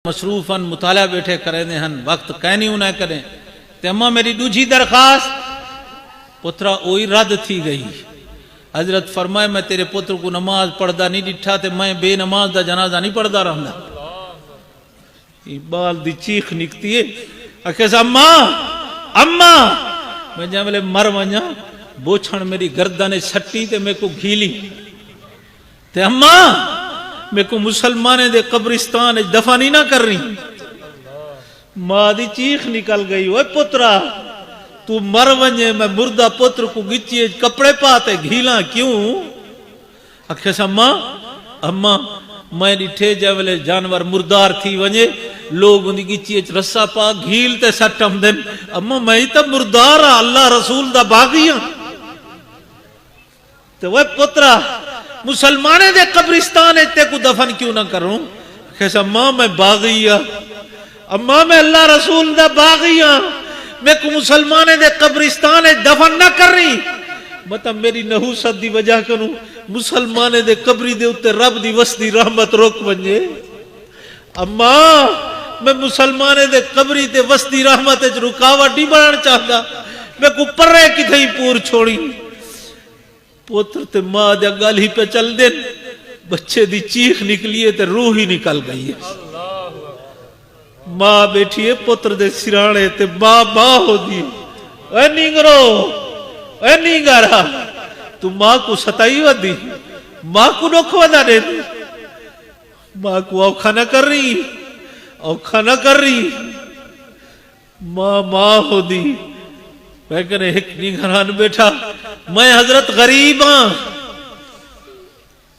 مصروفاً مطالعہ بیٹھے کریں ہن وقت کہنی انہیں کریں تے اما میری دوجی درخواست پترا اوئی رد تھی گئی. حضرت فرمائے میں تیرے پتر کو نماز پڑھدا نہیں ڈٹھا تے میں بے نماز دا جنازہ نہیں پڑھدا رہندا. بال دی چیخ نکتی ہے اکھے اما اما میں جے ویلے مر ونجا بوچھن میری گردن چھٹی تے میں کو گھیلی تے اما میں کو مسلمانے دے قبرستان دفن ہی نہ کر رہی. ماں دی چیخ نکل گئی اوے پترا تو مر ونجے میں مردہ پتر کو گچی کپڑے پاتے گھیلا کیوں. اکھیس اما اما میں ڈٹھے جے ویلے جانور مردار تھی ونجے لوگ ان دی گچی رسا پا گھیل تے سٹم دن. اما میں تا مردار اللہ رسول دا باغی ہوں تے وہ پترا مسلمانے دے قبرستان تے کو دفن کیوں نہ کروں. کہا اما میں باغی ہوں اما میں اللہ رسول دا باغی ہوں میں کو مسلمانے دے قبرستان دفن نہ کر رہی. مطلب میری نحوست دی وجہ کروں مسلمانے دے قبری دے اتے رب دی وسدی رحمت روک ونجے. اما میں مسلمانے دے قبری دے وسدی رحمت رکاوٹ نہیں بنانا چاہتا میں کو پرے کتھئی پور چھوڑی. پوتر تے ماں دے گل ہی پہ چل دین بچے دی چیخ نکلیے تے روح ہی نکل گئی ہے. ماں بیٹھی ہے پتر دے سرانے تے ماں ہو دی. اے نیگرو اے نیگرہ تو ماں کو ستائی ودی ماں کو نوکھ ودا دے دی. ماں کو اوکھا نہ کر رہی اوکھا نہ کر رہی. ماں ہو دی. میں کہنے ایک نیگران بیٹھا میں حضرت غریب ہاں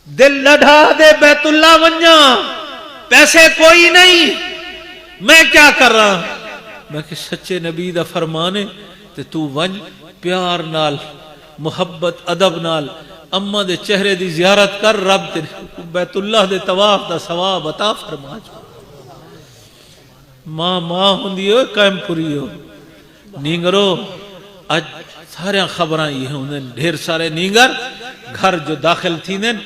دل لڑھا دے بیت اللہ ونجا پیسے کوئی نہیں میں کیا کر رہا. میں کہ سچے نبی دا فرمانے تے تو ونج پیار نال محبت ادب نال اما دے چہرے دی زیارت کر رب تے بیت اللہ دے طواف دا ثواب عطا فرما. ماں ہوندی ہو قائم پوری ہو. نیگرو آج سارے خبراں یہ ہیں ڈھیر سارے نیگر گھر جو داخل تھی دن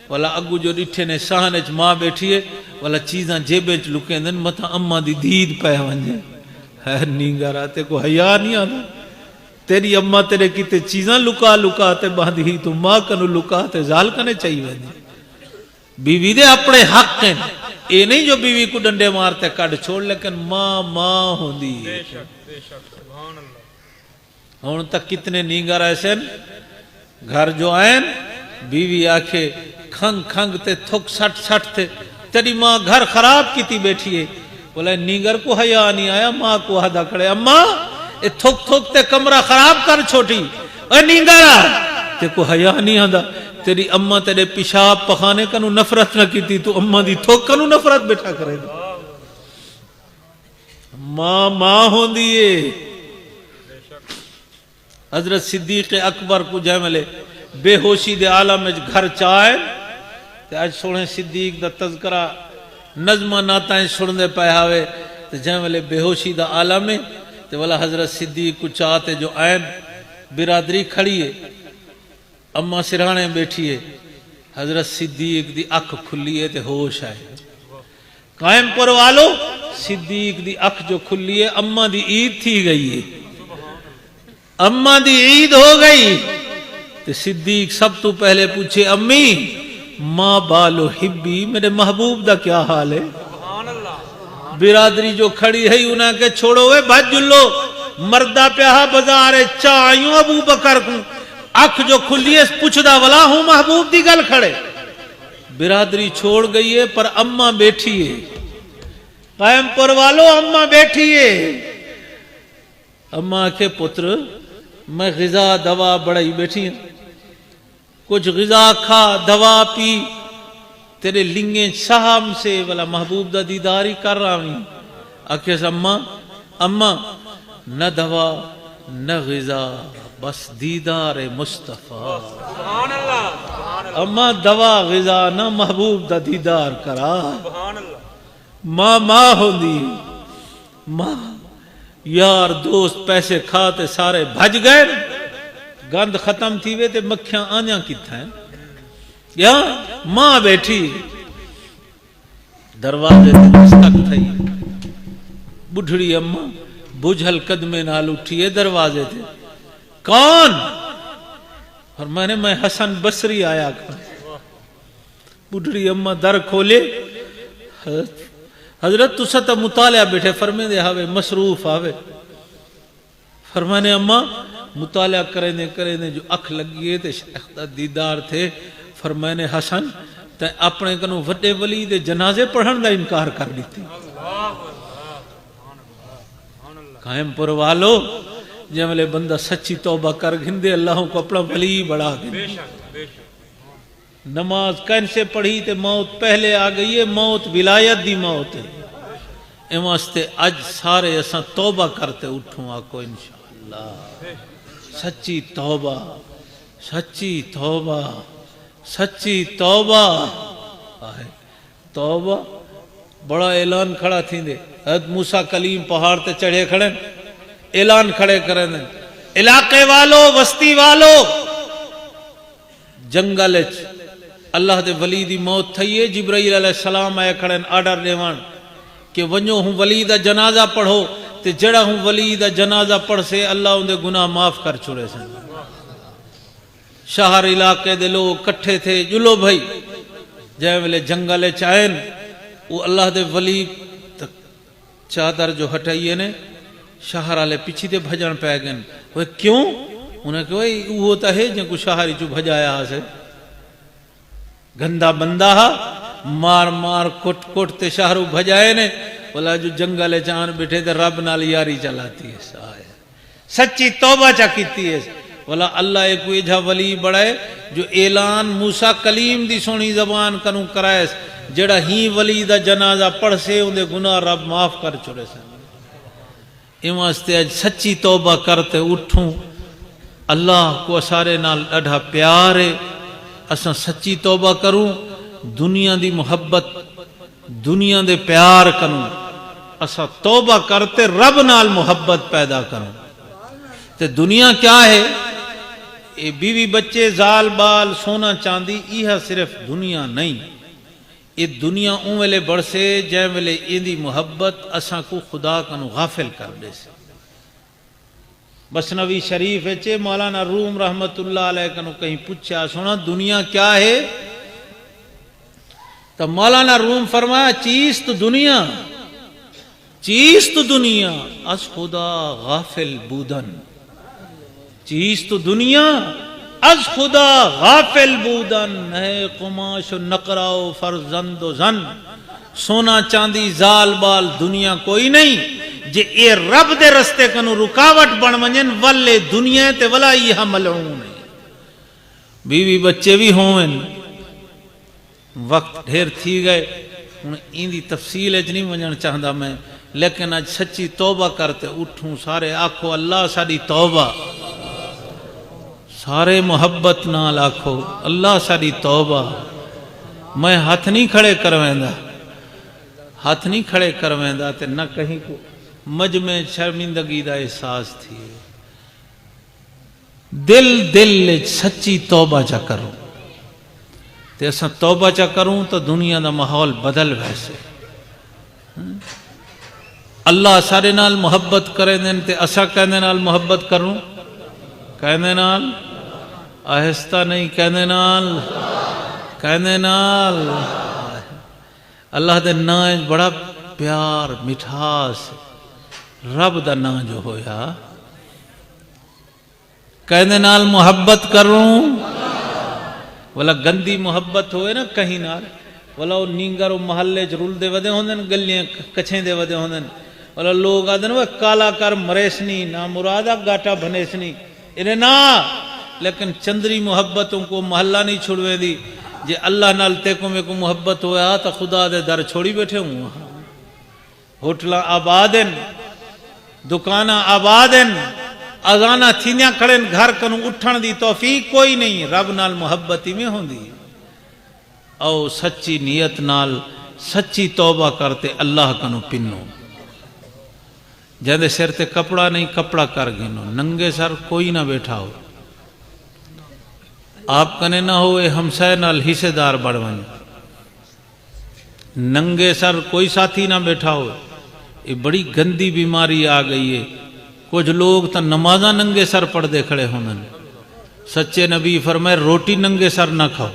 والا اگو جو ڈٹھے نے سہانے چ ماں بیٹھی ہے والا چیزاں جیبیں چ لکیں دن متا اما دی دید پہ ونجے. ہے نیگر آتے کو حیا نہیں آتا تیری اما تیرے کیتے چیزاں لکا تے باندھی تو ماں کنو لکا تے زال کنے چاہیے ویندی. بیوی دے اپنے حق ہیں اے نہیں جو بیوی کو ڈنڈے مارتے کڈ چھوڑ لیکن ماں ہوندی. ہون تک کتنے نیگر ایسے گھر جو آئیں بیوی آکھے کھنگ تے تھک سٹ تے تیری ماں گھر خراب کیتی بیٹھی ہے. بولے نیگر کو حیا نہیں آیا ماں کو ہدا کھڑے اما اے تھک تے کمرہ خراب کر چھوٹی. اے نیگرہ تے کو حیا نہیں آدھا تیری اما تیرے پیشاب پخانے کنو نفرت نہ کیتی تو اما دی تھک کنو نفرت بیٹھا کرے گا. ماں ہوں دیئے. حضرت صدیق اکبر کو جائے ملے بے ہوشی دے عالم میں گھر چاہے تے آج سوڑے صدیق دا تذکرہ نظمہ ناتائیں سڑنے پہ آوے تے جائے ملے بے ہوشی دا عالم میں تے والا حضرت صدیق کو چاہتے جو آئین برادری کھڑی ہے اما سرانے بیٹھی ہے حضرت صدیق دی اکھ کھلی ہے تے ہوش آئے. قائم پر والو صدیق دی اکھ جو کھلی ہے اما دی عید تھی گئی ہے اما دی عید ہو گئی تے صدیق سب تو پہلے پوچھے امی ماں بالو حبی میرے محبوب دا کیا حال ہے. برادری جو کھڑی ہے انہاں کے چھوڑو وے بھج جلو مردہ پیہا بزارے چاہیوں ابو بکر کو اکھ جو کھلی ہے پوچھ دا ولا ہوں محبوب دی گل کھڑے. برادری چھوڑ گئی ہے پر اما بیٹھی ہے. قائم پر والو اما بیٹھی ہے. اما کے پتر میں غذا دوا بڑھائی بیٹھی ہوں کچھ غذا کھا دوا پی تیرے لنگیں شہم سے والا محبوب دا دیداری کر رہا ہوں. اکھیس اما نہ دوا نہ غذا بس دیدار مصطفیٰ. اما دوا غذا نہ محبوب دا دیدار کرا. ماں ہوندی ماں یار دوست پیسے کھاتے سارے بھج گئے گند ختم تھی وے تے مکھیاں آنیاں کتھا ہیں یا ماں بیٹھی دروازے تے دستک تھئی بڈھڑی اماں بجھل قدمے نال اٹھیے دروازے تھے، کون؟ اور میں حسن بصری آیا کر۔ بڈھڑی اماں در کھولے، حضرت تسا تا مطالعہ بیٹھے، فرمے دے ہاوے مصروف آوے، فرمانے اماں مطالعہ کریں دے جو اکھ لگیے تے شیخ دا دیدار تھے، فرمانے حسن تے اپنے کنوں وڈے ولی دے جنازے پڑھن دا انکار کر دیتی۔ قائم پر والو جملے بندہ سچی توبہ کر گھندے اللہ کو اپنا ولی بڑھا گھندے۔ نماز کین سے پڑھی تے موت پہلے آ گئی ہے، موت ولایت دی موت ہے، ایم واسطے اج سارے اساں توبہ کرتے اٹھوں آکو انشاءاللہ۔ سچی توبہ، سچی توبہ، سچی توبہ ہے۔ توبہ بڑا اعلان کھڑا تھی دے، حضرت موسیٰ کلیم پہاڑ تے چڑھے کھڑے اعلان کھڑے کریں دے، علاقے والو وسطی والو جنگل اللہ دے ولی دی موت تھئیے، جبرائیل علیہ السلام آئے کھڑے آرڈر دیوان کہ ونجو ہوں ولی دا جنازہ پڑھو تے جڑا ہوں ولی دا جنازہ پڑھ سے اللہ ان دے گناہ معاف کر چھوڑے سے۔ شہر علاقے دے لوگ کٹھے تھے، جلو بھائی جائے ملے جنگل چائن، وہ اللہ دے ولی چادر جو ہٹائیے نے شہر آلے پیچھی دے بھجن پہ گئن، وہ کیوں؟ انہیں کہ وہ ہوتا ہے جن کو شہری جو بھجایا سے گندہ بندہ مار مار کٹ کٹ تے شہرو بھجائے نے، بولا جو جنگل چان بیٹھے تے رب نال یاری چلاتی ہے، سچی توبہ چا کیتی ہے، بولا اللہ ایک ایجھا ولی بڑھائے جو اعلان موسیٰ کلیم دی سونی زبان کنو کرائے جڑا ہی ولی دا جنازہ پڑھ سے ان دے گناہ رب معاف کر چھوڑے سے۔ ایم واسطے اج سچی توبہ کرتے اٹھوں، اللہ کو سارے نال ڈھا پیار ہے، اساں سچی توبہ کروں، دنیا دی محبت دنیا دے پیار کروں، اساں توبہ کرتے رب نال محبت پیدا کروں۔ تے دنیا کیا ہے؟ اے بیوی بچے زال بال سونا چاندی یہ صرف دنیا نہیں، یہ دنیا اون ویلے بڑھ سے جائے ویلے این دی محبت اساں کو خدا کنو غافل کر دے سے۔ مثنوی شریف ہے مولانا روم رحمت اللہ علیہ کنو کہیں پوچھا سونا دنیا کیا ہے؟ تو مولانا روم فرمایا چیز تو دنیا، چیز تو دنیا از خدا غافل بودن، چیز تو دنیا از خدا غافل بودن ہے قماش و نقرہ و فرزند و زن، سونا چاندی زال بال دنیا کوئی نہیں جے اے رب دے رستے کنو رکاوٹ بن ونجن ولے دنیا تے ولا یہ ملعون ہے۔ بیوی بچے بھی ہوئن، وقت ڈھیر تھی گئے، ان دی تفصیل اچ نہیں ونجن چاہتا میں، لیکن اج سچی توبہ کرتے اٹھوں، سارے آکھو اللہ ساری توبہ، سارے محبت نال آکھو اللہ ساری توبہ۔ میں ہاتھ نہیں کھڑے کرویندا، ہاتھ نہیں کھڑے کرویندا تے نہ کہیں کو مجمع شرمندگی دا احساس تھی، دل سچی توبہ چا کروں تے اساں توبہ چا کروں تو دنیا دا ماحول بدل ویسے۔ اللہ سارے نال محبت کرے دین تے اساں کہنے نال محبت کروں، کہنے نال آہستہ نہیں، کہنے نال، کہنے نال اللہ دے نام بڑا پیار مٹھاس، رب دا نام جو ہویا کہنے نال محبت کروں، والا گندی محبت ہوئے نا کہیں نال، والا وہ نینگر و محلے چ رول دے ودے ہوندن، گلیاں کچھیں دے ودے ہوندن، والا لوگ آدھن وہ کالا کر مریسنی نا مرادہ گاٹا بھنیسنی انہیں نا، لیکن چندری محبتوں کو محلہ نہیں چھوڑوے دی، جے اللہ نال تے کو میں کو محبت ہویا تو خدا دے در چھوڑی بیٹھے ہوں، ہوٹلہ آبادن، دکانہ آبادن، ازانہ تھینیاں کھڑن گھر کنو اٹھن دی توفیق کوئی نہیں، رب نال محبتی میں ہوں دی۔ او سچی نیت نال سچی توبہ کرتے اللہ کنو پنو، جہاں سر تے کپڑا نہیں کپڑا کر گنو، ننگے سر کوئی نہ بیٹھا ہو، آپ کنے نہ ہوئے ہمسائے نال حصے دار بڑھ ونجو، ننگے سر کوئی ساتھی نہ بیٹھا ہو، یہ بڑی گندی بیماری آ گئی ہے. کچھ لوگ تو نمازاں ننگے سر پڑھ دے کھڑے ہونے. سچے نبی فرمائے روٹی ننگے سر نہ کھاؤ.